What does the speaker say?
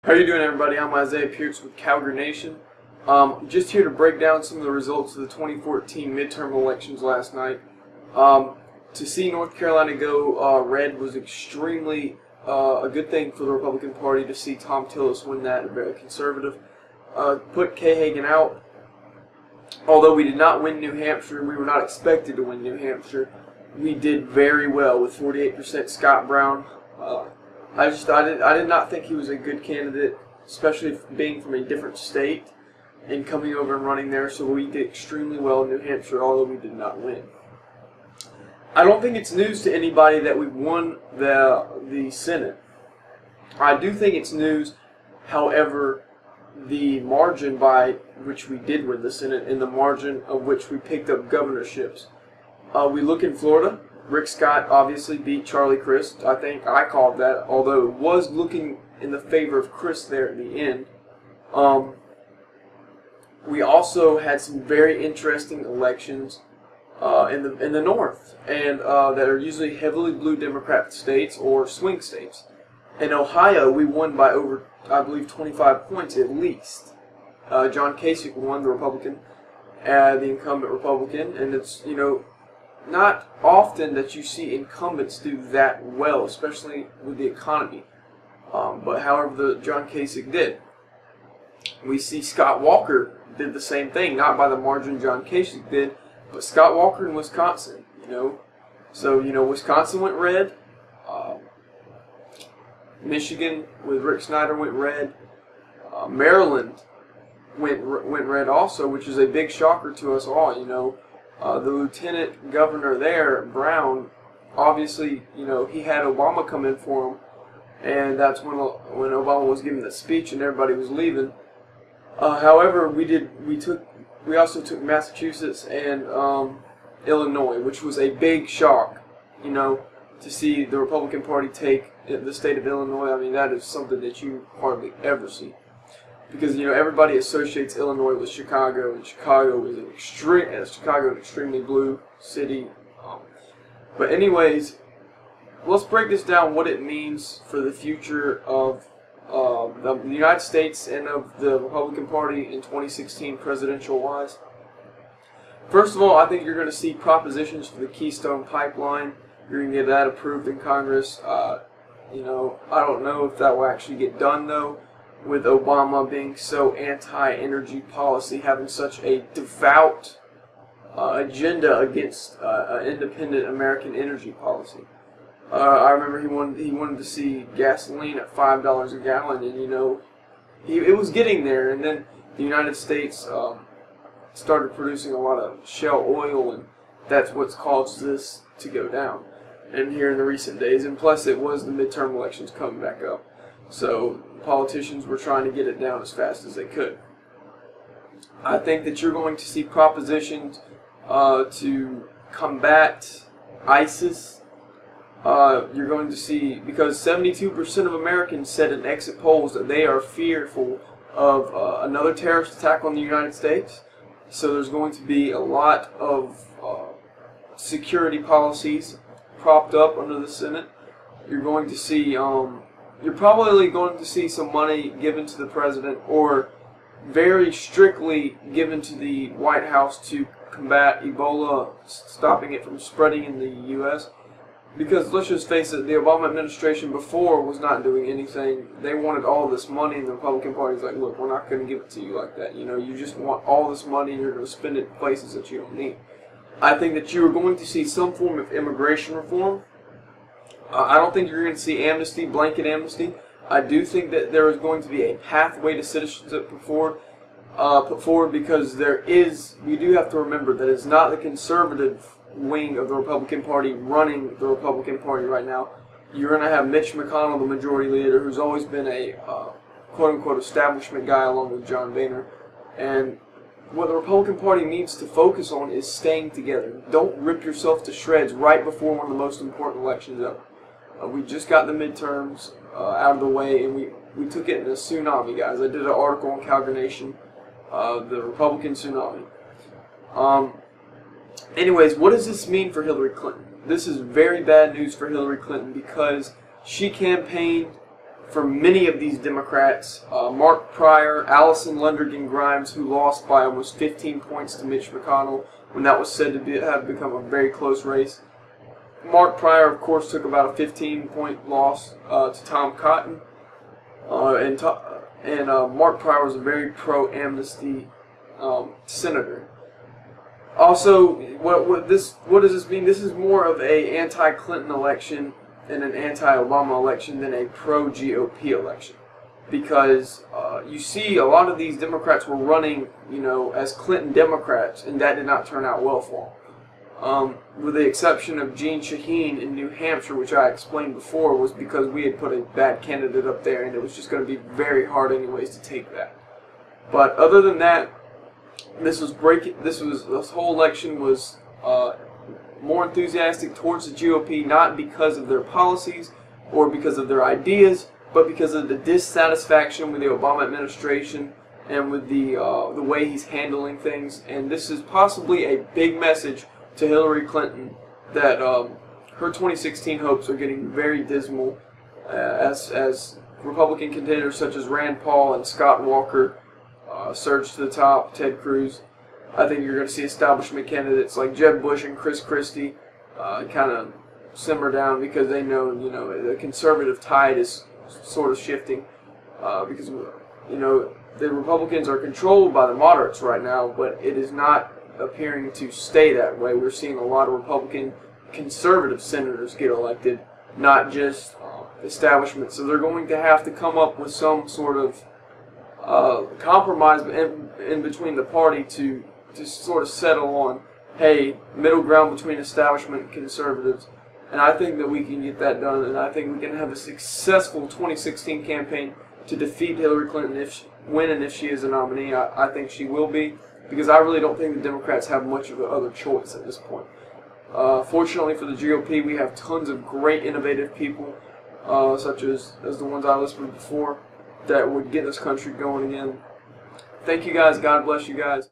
How are you doing, everybody? I'm Isaiah Pierce with Calgary Nation. Just here to break down some of the results of the 2014 midterm elections last night. To see North Carolina go red was extremely a good thing for the Republican Party. To see Tom Tillis win that, a very conservative, put Kay Hagan out. Although we did not win New Hampshire, we were not expected to win New Hampshire. We did very well with 48% Scott Brown. I did not think he was a good candidate, especially being from a different state and coming over and running there. So we did extremely well in New Hampshire, although we did not win. I don't think it's news to anybody that we won the Senate. I do think it's news, however, the margin by which we did win the Senate and the margin of which we picked up governorships. We look in Florida. Rick Scott obviously beat Charlie Crist. I think I called that, although it was looking in the favor of Crist there at the end. We also had some very interesting elections in the North, and that are usually heavily blue Democrat states or swing states. In Ohio, we won by over, I believe, 25 points at least. John Kasich won, the Republican, the incumbent Republican, and it's, not often that you see incumbents do that well, especially with the economy. But however, John Kasich did. We see Scott Walker did the same thing, not by the margin John Kasich did, but Scott Walker in Wisconsin. So Wisconsin went red. Michigan with Rick Snyder went red. Maryland went red also, which is a big shocker to us all. The lieutenant governor there, Brown, obviously, he had Obama come in for him, and that's when Obama was giving the speech and everybody was leaving. However, we also took Massachusetts and Illinois, which was a big shock, to see the Republican Party take the state of Illinois. I mean, that is something that you hardly ever see. Because everybody associates Illinois with Chicago, and Chicago is an extremely blue city. But anyways, let's break this down. What it means for the future of the United States and of the Republican Party in 2016 presidential-wise. First of all, I think you're going to see propositions for the Keystone Pipeline. You're going to get that approved in Congress. I don't know if that will actually get done though, with Obama being so anti-energy policy, having such a devout agenda against independent American energy policy. I remember he wanted to see gasoline at $5 a gallon, and it was getting there. And then the United States started producing a lot of shale oil, and that's what's caused this to go down. And here in the recent days, and plus it was the midterm elections coming back up. So politicians were trying to get it down as fast as they could. I think that you're going to see propositions to combat ISIS. You're going to see, because 72% of Americans said in exit polls that they are fearful of another terrorist attack on the United States. So there's going to be a lot of security policies propped up under the Senate. You're going to see you're probably going to see some money given to the president, or very strictly given to the White House to combat Ebola, stopping it from spreading in the U.S. Because let's just face it, the Obama administration before was not doing anything. They wanted all this money, and the Republican Party's like, look, we're not going to give it to you like that. You just want all this money, and you're going to spend it in places that you don't need. I think that you are going to see some form of immigration reform. I don't think you're going to see amnesty, blanket amnesty. I do think that there is going to be a pathway to citizenship put forward, because we do have to remember that it's not the conservative wing of the Republican Party running the Republican Party right now. You're going to have Mitch McConnell, the majority leader, who's always been a quote-unquote establishment guy along with John Boehner. And what the Republican Party needs to focus on is staying together. Don't rip yourself to shreds right before one of the most important elections ever. We just got the midterms out of the way, and we took it in a tsunami, guys. I did an article on Calgary Nation, the Republican Tsunami. Anyways, what does this mean for Hillary Clinton? This is very bad news for Hillary Clinton, because she campaigned for many of these Democrats. Mark Pryor, Allison Lundergan Grimes, who lost by almost 15 points to Mitch McConnell when that was said to have become a very close race. Mark Pryor, of course, took about a 15-point loss to Tom Cotton, and Mark Pryor was a very pro-amnesty senator. Also, what does this mean? This is more of a anti-Clinton election and an anti-Obama election than a pro-GOP election, because you see a lot of these Democrats were running, as Clinton Democrats, and that did not turn out well for them. With the exception of Jeanne Shaheen in New Hampshire, which I explained before, was because we had put a bad candidate up there, and it was just going to be very hard anyways to take that. But other than that, this whole election was more enthusiastic towards the GOP, not because of their policies or because of their ideas, but because of the dissatisfaction with the Obama administration and with the way he's handling things. And this is possibly a big message to Hillary Clinton that her 2016 hopes are getting very dismal as Republican contenders such as Rand Paul and Scott Walker surge to the top, Ted Cruz. I think you're going to see establishment candidates like Jeb Bush and Chris Christie kind of simmer down, because they know, the conservative tide is sort of shifting, because, the Republicans are controlled by the moderates right now, but it is not appearing to stay that way. We're seeing a lot of Republican conservative senators get elected, not just establishment. So they're going to have to come up with some sort of compromise in between the party to sort of settle on, hey, middle ground between establishment and conservatives. And I think that we can get that done, and I think we can have a successful 2016 campaign to defeat Hillary Clinton if she is a nominee. I think she will be, because I really don't think the Democrats have much of another choice at this point. Fortunately for the GOP, we have tons of great innovative people, such as the ones I listed before, that would get this country going again. Thank you guys. God bless you guys.